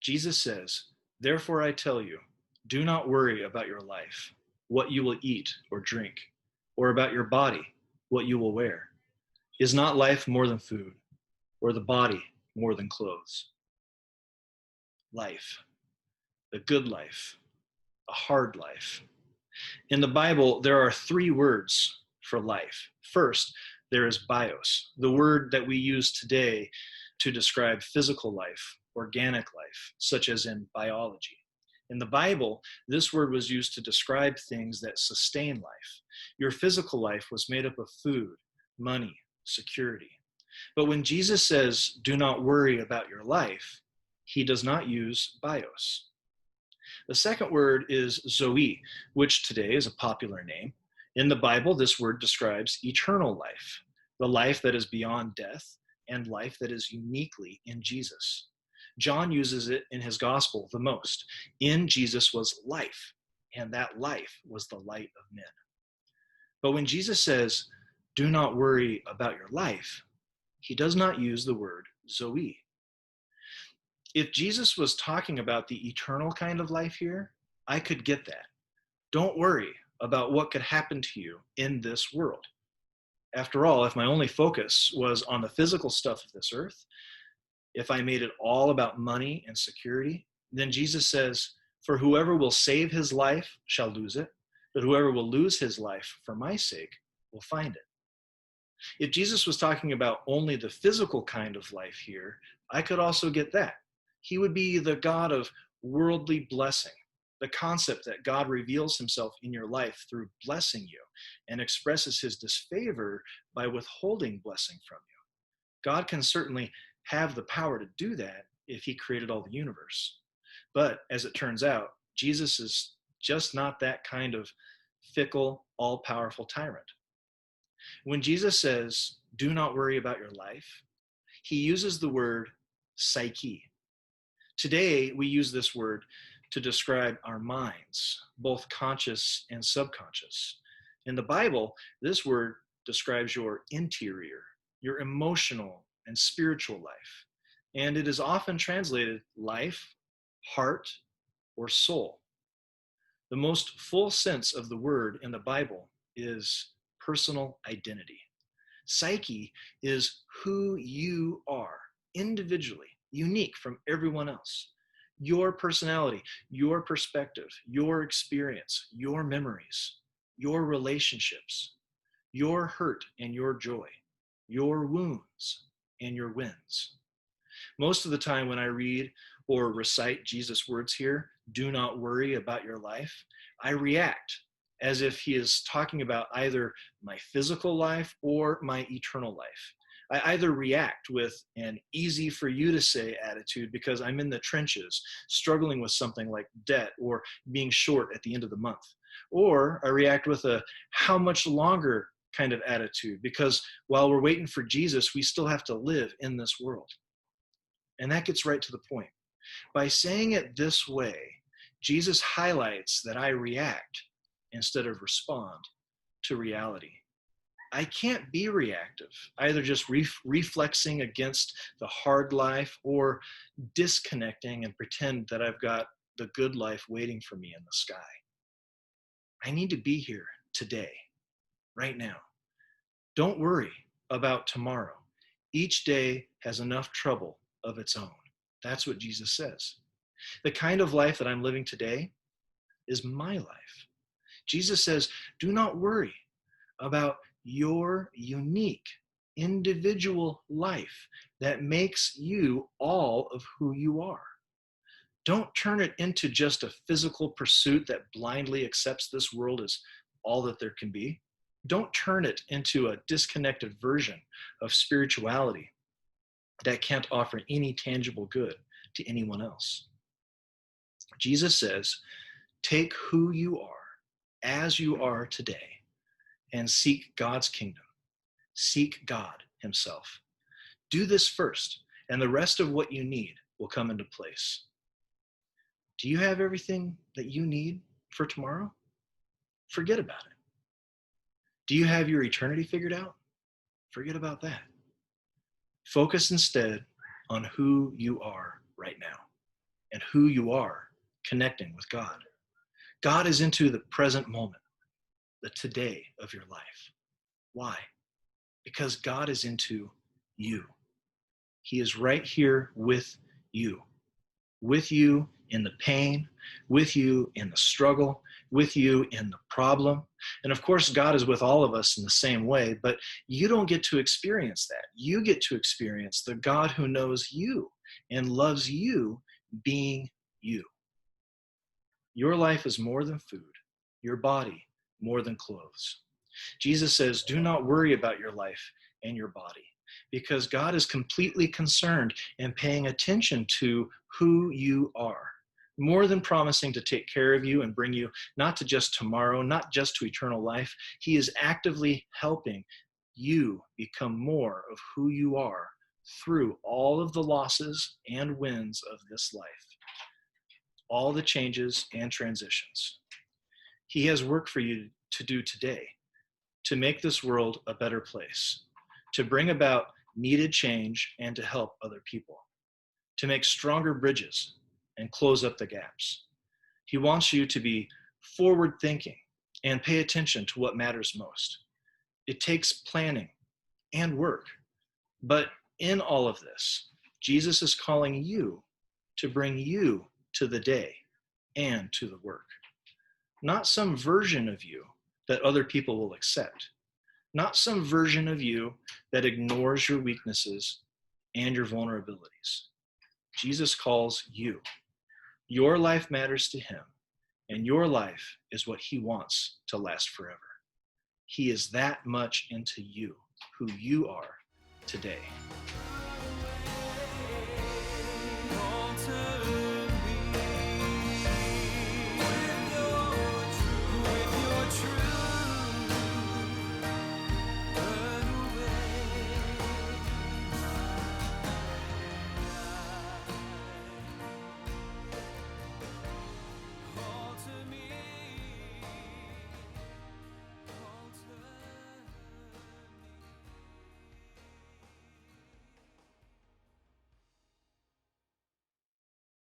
Jesus says, "Therefore I tell you, do not worry about your life, what you will eat or drink, or about your body, what you will wear. Is not life more than food, or the body more than clothes?" Life, a good life, a hard life. In the Bible, there are three words for life. First, there is bios, the word that we use today to describe physical life, organic life, such as in biology. In the Bible, this word was used to describe things that sustain life. Your physical life was made up of food, money, security. But when Jesus says, "Do not worry about your life," he does not use bios. The second word is Zoe, which today is a popular name. In the Bible, this word describes eternal life, the life that is beyond death and life that is uniquely in Jesus. John uses it in his gospel the most. In Jesus was life, and that life was the light of men. But when Jesus says, "Do not worry about your life," he does not use the word Zoe. If Jesus was talking about the eternal kind of life here, I could get that. Don't worry about what could happen to you in this world. After all, if my only focus was on the physical stuff of this earth, if I made it all about money and security, then Jesus says, "For whoever will save his life shall lose it, but whoever will lose his life for my sake will find it." If Jesus was talking about only the physical kind of life here, I could also get that. He would be the God of worldly blessing, the concept that God reveals himself in your life through blessing you and expresses his disfavor by withholding blessing from you. God can certainly have the power to do that if he created all the universe. But as it turns out, Jesus is just not that kind of fickle, all-powerful tyrant. When Jesus says, "Do not worry about your life," he uses the word psyche. Today, we use this word to describe our minds, both conscious and subconscious. In the Bible, this word describes your interior, your emotional and spiritual life. And it is often translated life, heart, or soul. The most full sense of the word in the Bible is personal identity. Psyche is who you are individually, unique from everyone else. Your personality, your perspective, your experience, your memories, your relationships, your hurt and your joy, your wounds and your wins. Most of the time when I read or recite Jesus' words here, "Do not worry about your life," I react as if he is talking about either my physical life or my eternal life. I either react with an easy for you to say attitude because I'm in the trenches, struggling with something like debt or being short at the end of the month, or I react with a how much longer kind of attitude because while we're waiting for Jesus, we still have to live in this world. And that gets right to the point. By saying it this way, Jesus highlights that I react instead of respond to reality. I can't be reactive, either just reflexing against the hard life or disconnecting and pretend that I've got the good life waiting for me in the sky. I need to be here today, right now. Don't worry about tomorrow. Each day has enough trouble of its own. That's what Jesus says. The kind of life that I'm living today is my life. Jesus says, "Do not worry about your unique individual life that makes you all of who you are. Don't turn it into just a physical pursuit that blindly accepts this world as all that there can be. Don't turn it into a disconnected version of spirituality that can't offer any tangible good to anyone else." Jesus says, take who you are as you are today and seek God's kingdom. Seek God himself. Do this first, and the rest of what you need will come into place. Do you have everything that you need for tomorrow? Forget about it. Do you have your eternity figured out? Forget about that. Focus instead on who you are right now. and who you are connecting with God. God is into the present moment, the today of your life. Why? Because God is into you. He is right here with you in the pain, with you in the struggle, with you in the problem. And of course, God is with all of us in the same way, but you don't get to experience that. You get to experience the God who knows you and loves you being you. Your life is more than food, your body more than clothes. Jesus says, do not worry about your life and your body, because God is completely concerned and paying attention to who you are, more than promising to take care of you and bring you not to just tomorrow, not just to eternal life. He is actively helping you become more of who you are through all of the losses and wins of this life, all the changes and transitions. He has work for you to do today to make this world a better place, to bring about needed change and to help other people, to make stronger bridges and close up the gaps. He wants you to be forward thinking and pay attention to what matters most. It takes planning and work, but in all of this, Jesus is calling you to bring you to the day and to the work. Not some version of you that other people will accept, not some version of you that ignores your weaknesses and your vulnerabilities. Jesus calls you. Your life matters to him, and your life is what he wants to last forever. He is that much into you, who you are today.